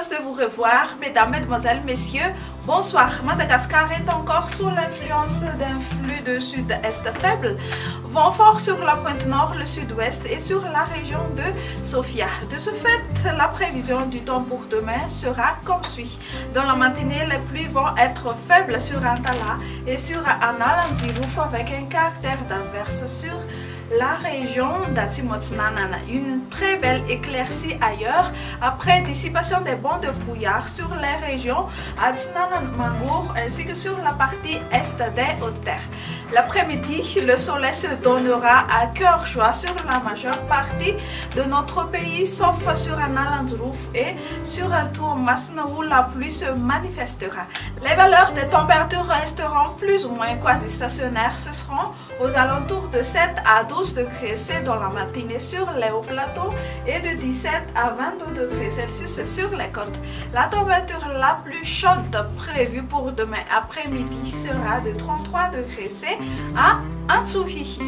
heureuse de vous revoir, mesdames, mesdemoiselles, messieurs. Bonsoir. Madagascar est encore sous l'influence d'un flux de sud-est faible, vent fort sur la pointe nord, le sud-ouest et sur la région de Sofia. De ce fait, la prévision du temps pour demain sera comme suit. Dans la matinée, les pluies vont être faibles sur Antala et sur Analanzirouf avec un caractère d'averse sur la région d'Atimotsnanan. Une très belle éclaircie ailleurs après dissipation des bancs de brouillard sur les régions Atinanan-Mangour ainsi que sur la partie est des Hautes-Terres. L'après-midi, le soleil se donnera à cœur joie sur la majeure partie de notre pays sauf sur Analanzirouf et sur Tourmasna où la pluie se manifestera. Les valeurs des températures resteront plus ou moins quasi-stationnaires. Ce seront aux alentours de 7 à 12 degrés C dans la matinée sur les hauts plateaux et de 17 à 22 degrés Celsius sur les côtes. La température la plus chaude prévue pour demain après-midi sera de 33 degrés C à Atsuhihi.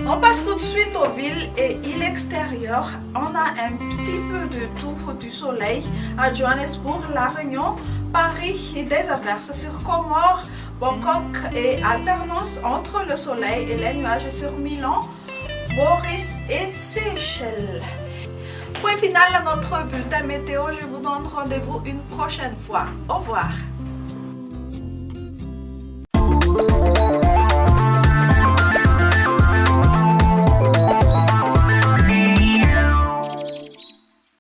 On passe tout de suite aux villes et îles extérieures. On a un petit peu de tout du soleil à Johannesburg, La Réunion, Paris et des averses sur Comores, Bangkok et alternance entre le soleil et les nuages sur Milan, Maurice et Seychelles. Point final à notre bulletin météo. Je vous donne rendez-vous une prochaine fois. Au revoir.